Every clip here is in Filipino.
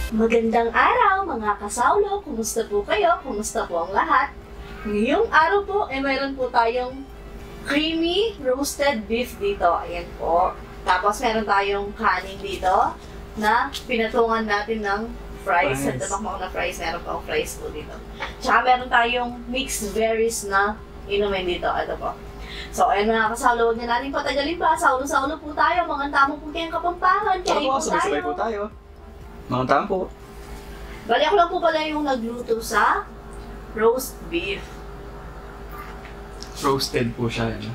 Magandang araw mga kasawlo! Kumusta po kayo? Kumusta po ang lahat? Ngayong araw po ay mayroon po tayong creamy roasted beef dito. Ayan po. Tapos meron tayong kanin dito na pinatungan natin ng fries. At tamak na fries. Meron pa akong fries po dito. Tsaka meron tayong mixed berries na inumin dito. Ito po. So, ayan mga kasawlo, huwag na natin patagalin pa. Saulo-saulo po tayo. Mga tamo po kayong Kapampangan. Kaya po tayo. Sabay-sabay po tayo. Mga tampo. Bali ako lang po pala yung nagluto sa roast beef. Roasted po siya. Ano?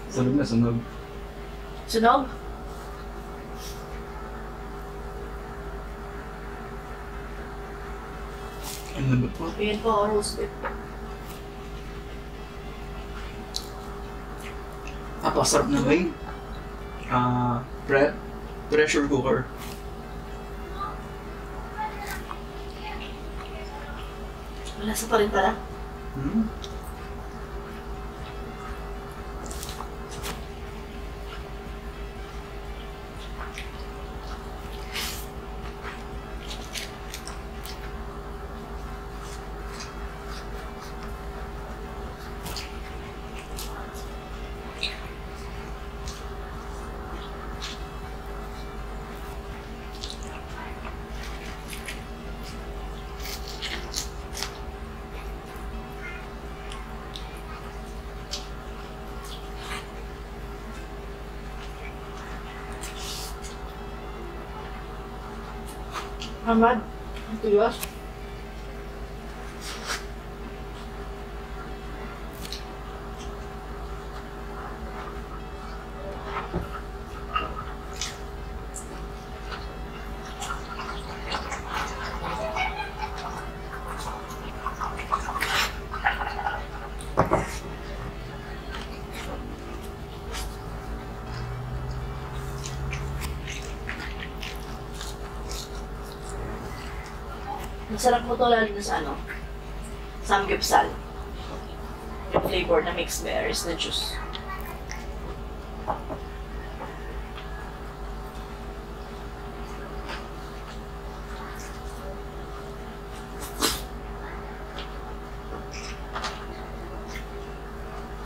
Sunog na sunog. Sunog? Ang lambot po. Ayan po, roast beef. Napakasarap na rin. Pressure cooker. Malasa pa rin pala. Ahmad, ito yun. Masarap mo to lalo na sa ano? Samgyeopsal. Yung flavor na mixed berries na juice.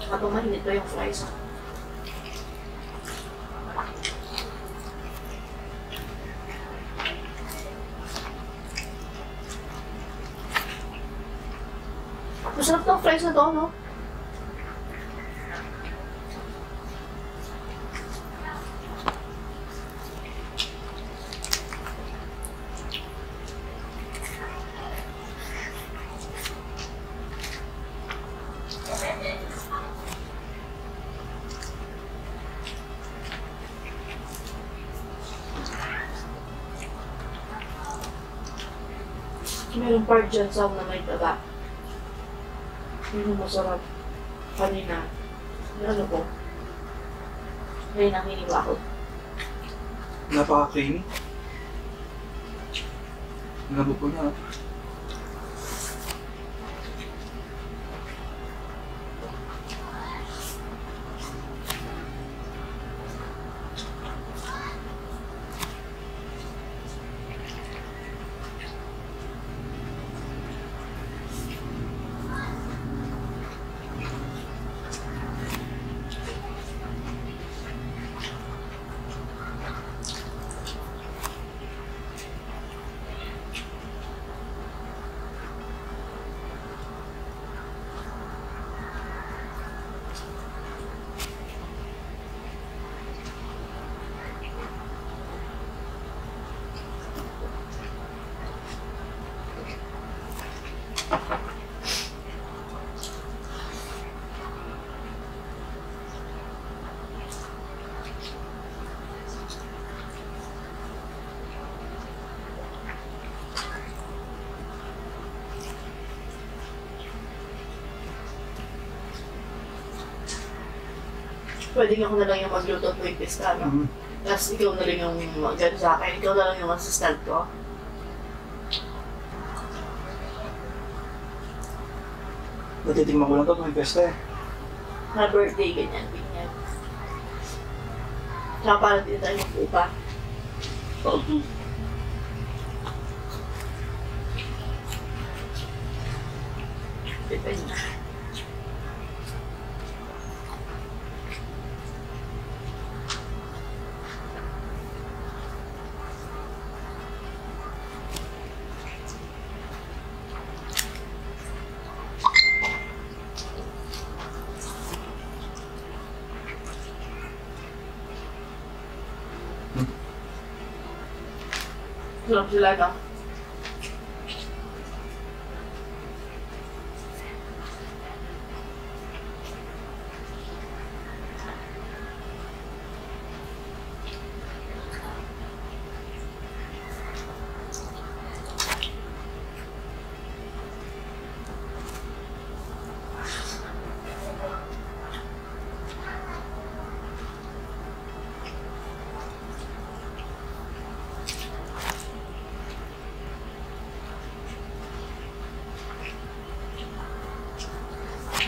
Tsaka tumahinit to yung fries. Masarap tong fries na to, no? Merong part dyan sa na may taba. Yun yung masarap. Kanina. Ano po? Ngayon ang hiniwa ako. Napaka-creamy. Ang lambot po niya. Pwede ako na lang yung magluto at waitress ka, no? Tapos ikaw na lang yung mag-ano sa akin, ikaw na lang yung assistant ko. Natitingnan ko lang ito kung may pesta eh. Na birthday, ganyan. Tsaka parang din tayo mag-upa. Depende. Sarap sila ka.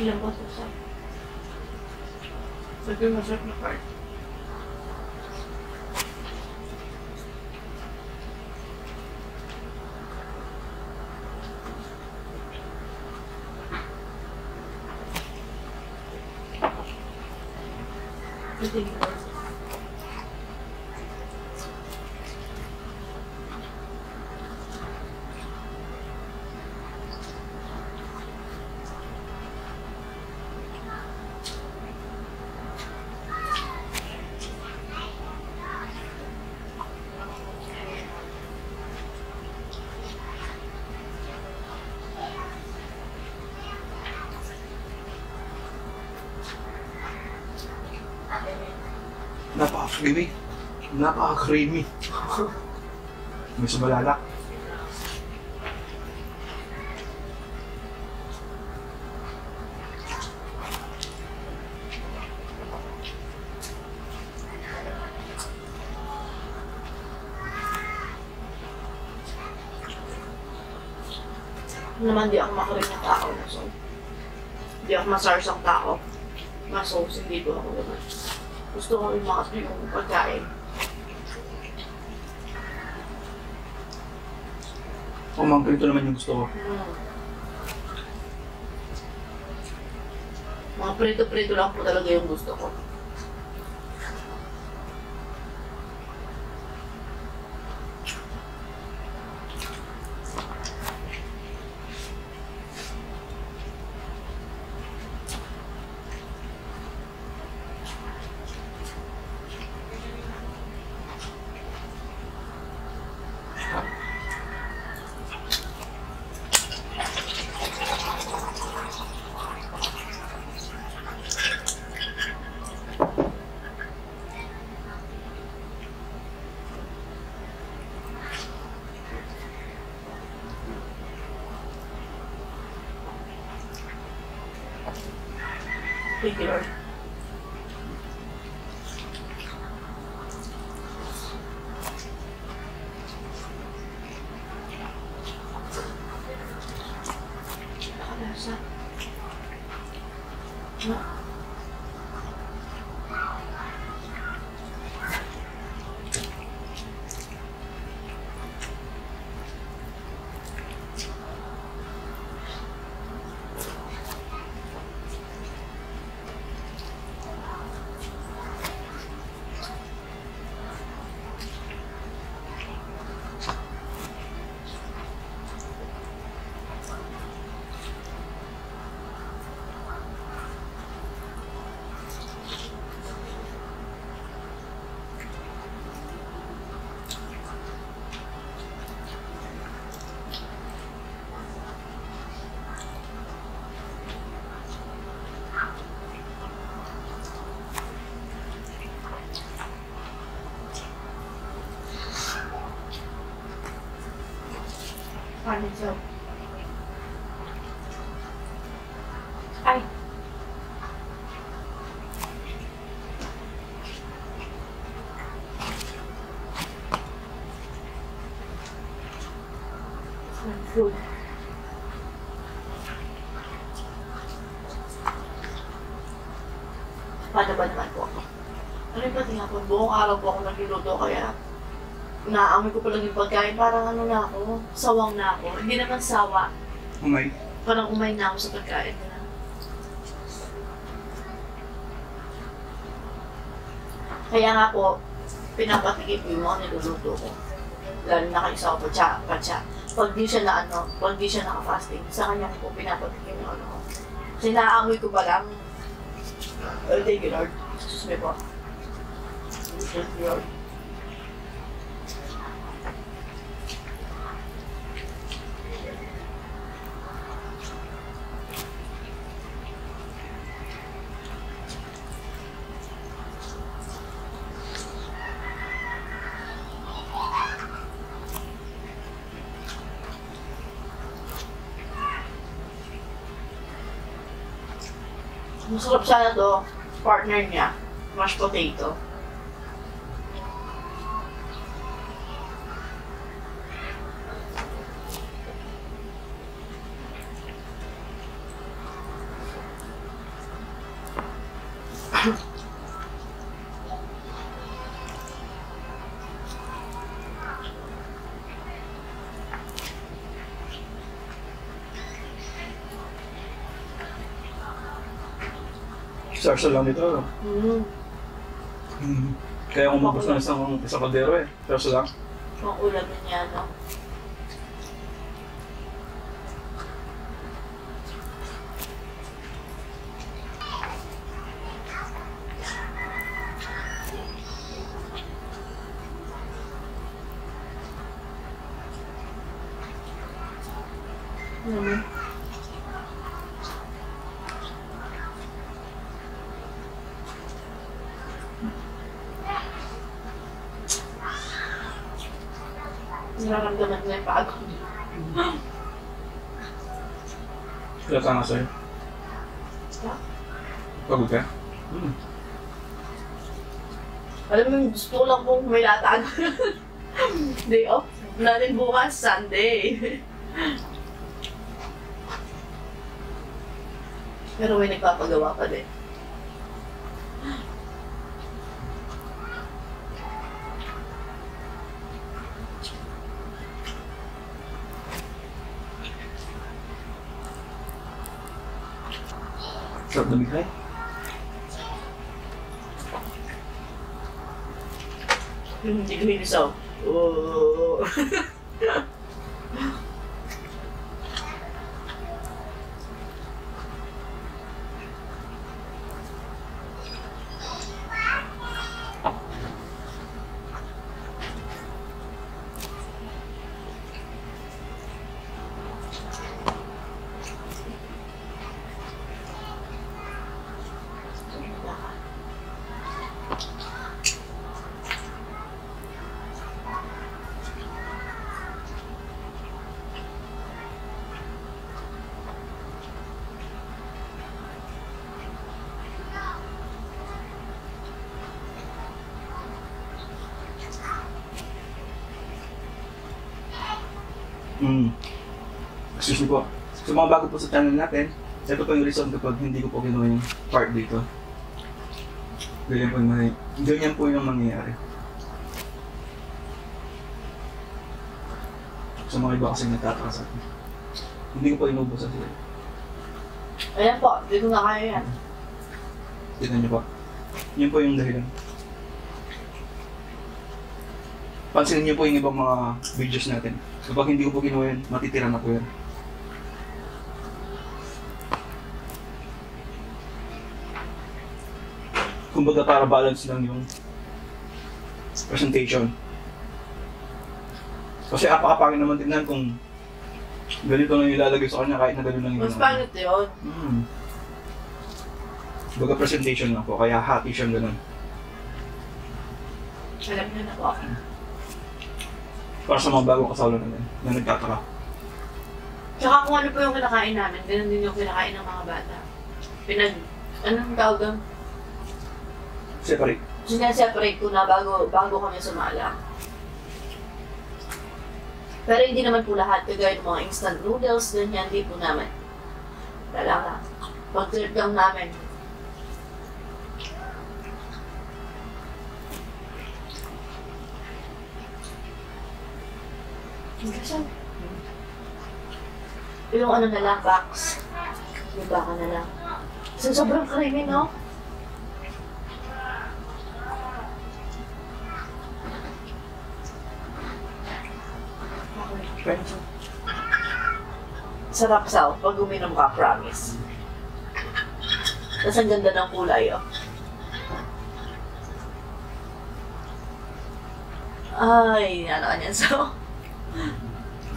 Ilan ba ito sa? Ito yung masarap na part. Ito yung part. Napaka-creamy. Napaka-creamy. May sumalala. Naman di ako makarin ng tao na so. Di ako masarsang tao. Masos, hindi ko ako naman. Gusto ko yung mga yung pagkain. Mga ganito naman yung gusto ko. Mga prito-prito lang po talaga yung gusto ko. Thank you, Lord. Nakalasa. Paano siya? Ay! Food. Paano ba naman po ako? Ano yung pati nga po, buong araw po ako nagluluto kaya naamoy ko pa lang yung pagkain, parang ano na ako, sawang na ako. Hindi naman sawa. Umay. Parang umay na ako sa pagkain na. Kaya nga po, pinapatikim ko yung mga niluluto ko. Lalo na kayo sa patsa. Pag di siya na pag di siya naka-fasting, sa kanya ko pinapatikim yung ano ko. Kasi naaamoy ko pa lang. Thank you, Lord. Excuse me po. Thank you, Lord. Masarap sana to, partner niya, mashed potato. Sarsa lang ito. Mm. Kaya umabos ng isang kaldero eh. Sarsa lang. Ang ulam niya, no? Nararamdaman ko yung pagod. Kaya sana sa'yo. Pagod ka? Alam mo, gusto ko lang pong may latag. Day off natin bukas, Sunday. Pero may nagpapagawa pa din. Sarap na bigay. Hindi ko hinisaw. Oh. Excuse me po. Sa mga bago po sa channel natin, ito po yung reason kapag hindi ko po ginawa yung part dito. Ganyan po yung mangyayari. Sa mga iba kasi nagtataka sa akin. Hindi ko po inubusan sila. Ayan po, hindi ko na kaya yan. Tignan niyo po. Yun po yung dahilan. Pansinin niyo po yung ibang mga videos natin. Kapag hindi ko po ginawa yan, matitira na po yan. Kumbaga para balance lang yung presentation. Kasi apakapangin naman tignan kung ganito lang ilalagay sa kanya kahit na ganun lang yung Mas pangit yun. Kumbaga presentation lang po, kaya happy siyang ganun. Alam niyo na po. Para sa mga bagong kasawlo natin, na nagtataka. Tsaka kung ano po yung kinakain namin, ganun din yung kinakain ng mga bata. Anong tawag doon? Separate. Sineseparate ko na bago kami sumala. Pero hindi naman po lahat, kagaya ng mga instant noodles, ganyan, hindi po namin. Talaga. Pag-trip lang namin. Yung ano na lang, box. Yung baka na lang. So, sobrang creamy, no? Sarap sa pag uminom ka, promise. Tapos ang ganda ng kulay, oh. Ay, ano yan, so.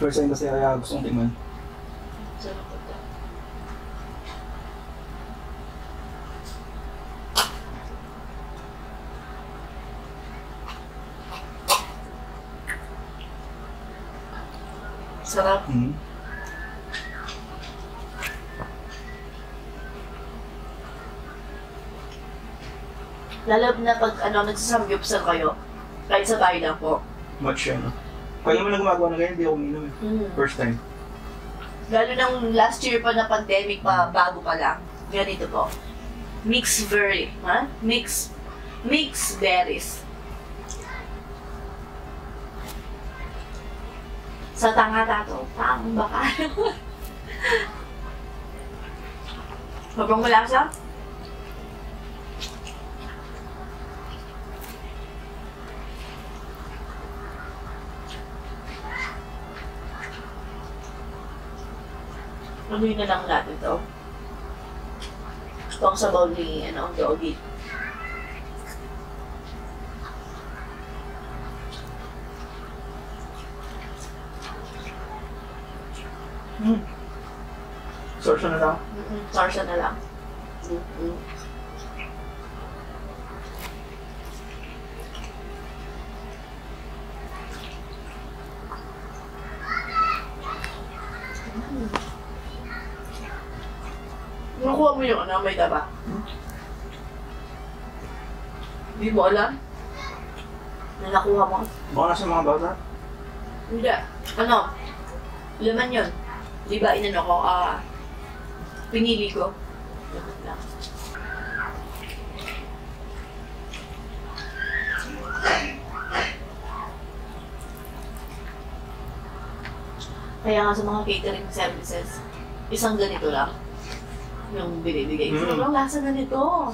First time kasi kaya gusto kong tingnan. Sarap ito. Sarap. Lalo na pag nagsasamgyupsal kayo, kahit sa bahay lang po. Much yan. Kaya naman na gumagawa na ganyan, hindi ako uminom eh. First time. Lalo nang last year pa na pandemic pa, bago pa lang. Ganito po. Mixed berries. Sa tangata to, tang baka. Sobrang malasa. Amoy na lang natin ito. Itong sabaw ni, ang doggy. Sorsa na lang. Sorsa na lang. Nakuha mo yung may taba? Hindi mo alam? Na nakuha mo? Baka nasa mga bata. Hindi. Laman yun. Di ba ko, pinili ko. Laman lang. Kaya nga sa mga catering services, isang ganito lang yung binibigay. Sobrang lasa na nito.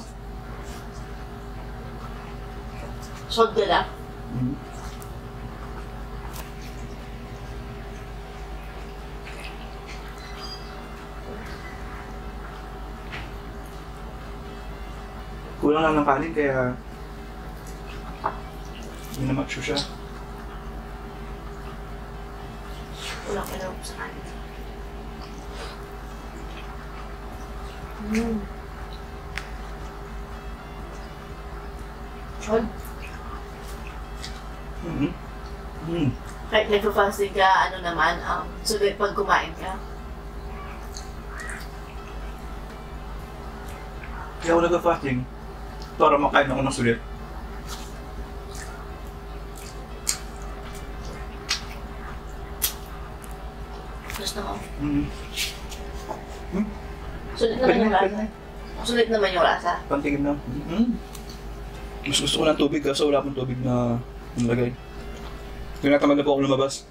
Shot ka lang. Kulang lang ng kanin kaya hindi na macho siya. Kulang ka daw sa kanin. Chod. Kahit nagpa-fasting ka, sulit pag kumain ka. Kaya ako nag-fasting para makain ako ng sulit. Gusto mo? Sulit naman yung lasa. Sulit naman yung lasa. Pantingin lang. Mas gusto ko ng tubig kasi wala pang tubig na nilagay. Tinatamad na po ako lumabas.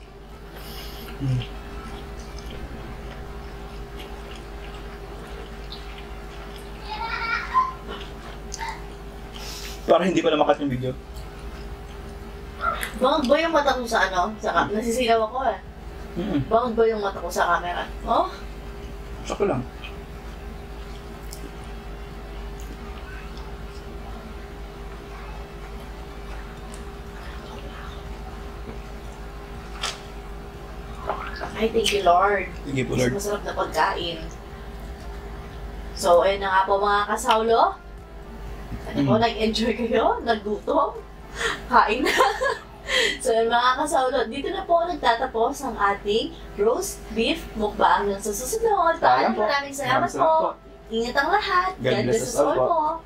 Para hindi pa namakat yung video. Bangag ba yung mata ko sa nasisilaw ako eh. Bangag ba yung mata ko sa camera? Oh? Saka lang. Ay, thank you, Lord. Thank you po, Lord. Masarap na pagkain. So, ayun na nga po mga kasawlo. Nag-enjoy kayo? Naggutom? Kain na? So, ayun mga kasawlo, dito na po nagtatapos ang ating roast beef mukbang. Sa susunod, maraming salamat po. Ingat ang lahat. God bless us all po.